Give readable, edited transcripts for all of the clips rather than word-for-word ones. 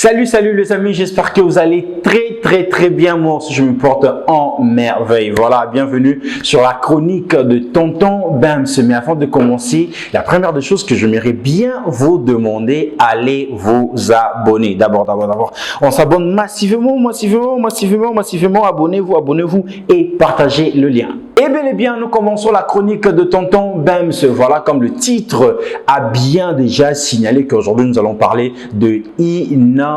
Salut les amis, j'espère que vous allez très bien. Moi aussi je me porte en merveille. Voilà, bienvenue sur la chronique de Tonton Bams. Mais avant de commencer, la première des choses que j'aimerais bien vous demander, allez vous abonner. D'abord, on s'abonne massivement. Abonnez-vous et partagez le lien. Et bel et bien, nous commençons la chronique de Tonton Bams. Voilà, comme le titre a bien déjà signalé qu'aujourd'hui nous allons parler de Innocent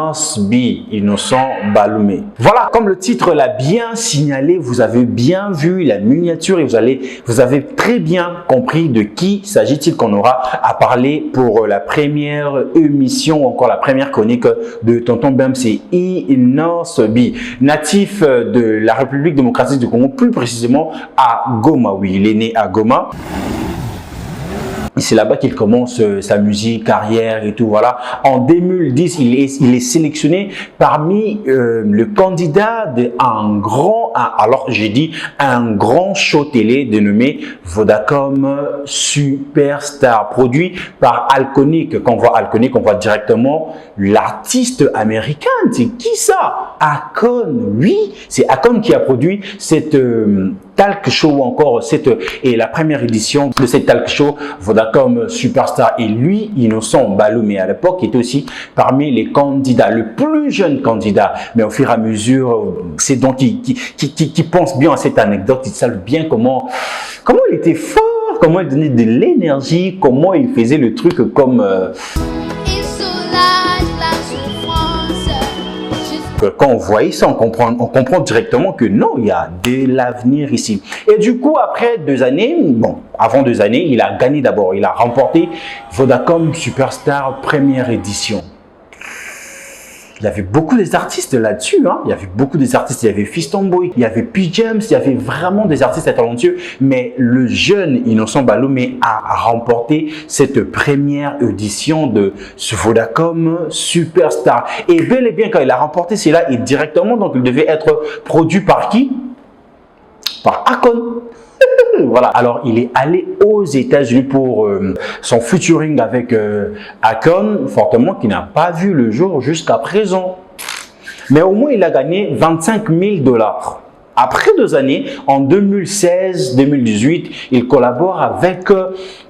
Balumé. Voilà, comme le titre l'a bien signalé, vous avez bien vu la miniature et vous avez très bien compris de qui s'agit-il qu'on aura à parler pour la première émission ou encore la première chronique de Tonton Bams. C'est Innocent B, natif de la République démocratique du Congo, plus précisément à Goma. Oui, il est né à Goma. C'est là-bas qu'il commence sa musique, carrière et tout. Voilà. En 2010, il est sélectionné parmi le candidat d'un grand show télé dénommé Vodacom Superstar, produit par Alconic. Quand on voit Alconic, on voit directement l'artiste américain. C'est qui ça? Akon. Oui, c'est Akon qui a produit cette talk show ou encore la première édition de cette talk show Vodacom Superstar. Et lui, Innocent Balumé, à l'époque, était aussi parmi les candidats, le plus jeune candidat. Mais au fur et à mesure, c'est donc qui pense bien à cette anecdote, ils savent bien comment il était fort, comment il donnait de l'énergie, comment il faisait le truc comme quand on voyait ça, on comprend directement que non, il y a de l'avenir ici. Et du coup, après 2 années, avant 2 années, il a gagné d'abord. Il a remporté Vodacom Superstar première édition. Il y avait beaucoup d'artistes là-dessus, hein. Il y avait beaucoup d'artistes, il y avait Fiston Boy, il y avait P. James, il y avait vraiment des artistes talentueux. Mais le jeune Innocent Balumé a remporté cette première édition de ce Vodacom Superstar. Et bel et bien, quand il a remporté cela, et directement, donc il devait être produit par qui? Par Akon. Voilà, alors il est allé aux États-Unis pour son featuring avec Akon, fortement, qui n'a pas vu le jour jusqu'à présent. Mais au moins, il a gagné 25 000 $. Après 2 années, en 2016-2018, il collabore avec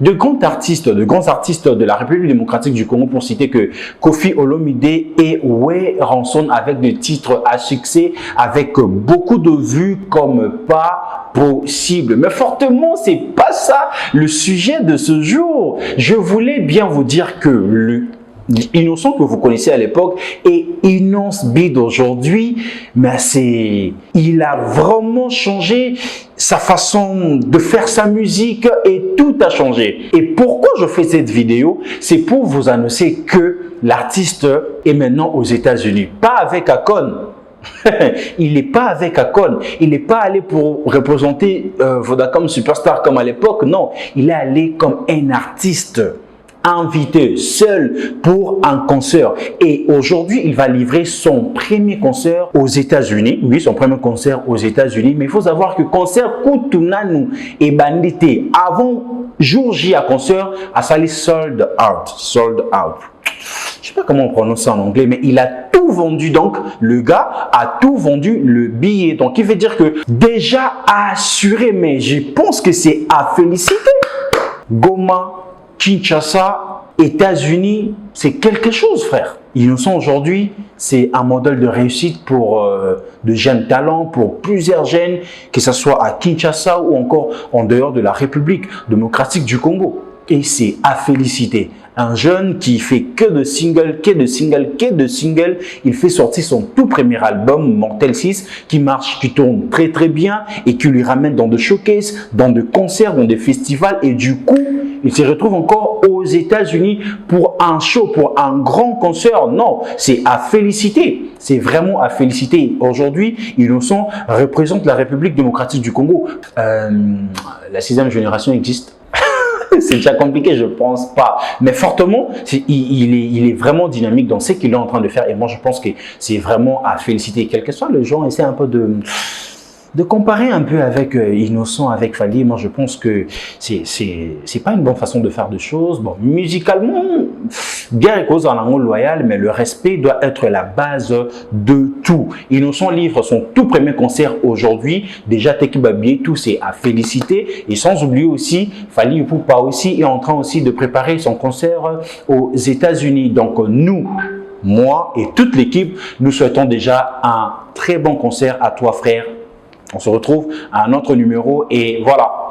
de grands artistes de la République démocratique du Congo, pour citer que Koffi Olomide et Way Ranson, avec des titres à succès, avec beaucoup de vues comme pas possible. Mais fortement, c'est pas ça le sujet de ce jour. Je voulais bien vous dire que le Innocent que vous connaissez à l'époque et Innocent B d'aujourd'hui, mais il a vraiment changé sa façon de faire sa musique et tout a changé. Et pourquoi je fais cette vidéo? C'est pour vous annoncer que l'artiste est maintenant aux États-Unis, pas avec Akon. Il n'est pas avec Akon, il n'est pas allé pour représenter Vodacom Superstar comme à l'époque, non, il est allé comme un artiste invité seul pour un concert. Et aujourd'hui, il va livrer son premier concert aux États-Unis. Oui, son premier concert aux États-Unis. Mais il faut savoir que concert Koutounanu et Bandité, avant jour J à concert, a sali sold out. Sold out. Je sais pas comment on prononce ça en anglais, mais il a tout vendu. Donc, le gars a tout vendu le billet. Donc, il veut dire que déjà assuré, mais je pense que c'est à féliciter. Goma, Kinshasa, États-Unis, c'est quelque chose, frère. Innocent aujourd'hui, c'est un modèle de réussite pour de jeunes talents, pour plusieurs jeunes, que ce soit à Kinshasa ou encore en dehors de la République démocratique du Congo. Et c'est à féliciter. Un jeune qui fait que de singles. Il fait sortir son tout premier album, Mortel 6, qui marche, qui tourne très bien et qui lui ramène dans de showcases, dans de concerts, dans des festivals. Et du coup, il se retrouve encore aux États-Unis pour un show, pour un grand concert. Non, c'est à féliciter. C'est vraiment à féliciter. Aujourd'hui, Innocent représente la République démocratique du Congo. La 6e génération existe. C'est déjà compliqué, je pense pas. Mais fortement, il est vraiment dynamique dans ce qu'il est en train de faire. Et moi, je pense que c'est vraiment à féliciter. Quel que soit le genre, essaie un peu de de comparer un peu avec Innocent, avec Fally, moi je pense que c'est pas une bonne façon de faire des choses. Bon, musicalement, bien et cause en langue loyal, mais le respect doit être la base de tout. Innocent livre son tout premier concert aujourd'hui. Déjà, Teki Babié, tout c'est à féliciter. Et sans oublier aussi, Fally Ipupa aussi est en train aussi de préparer son concert aux États-Unis. Donc nous, moi et toute l'équipe, nous souhaitons déjà un très bon concert à toi frère. On se retrouve à un autre numéro et voilà.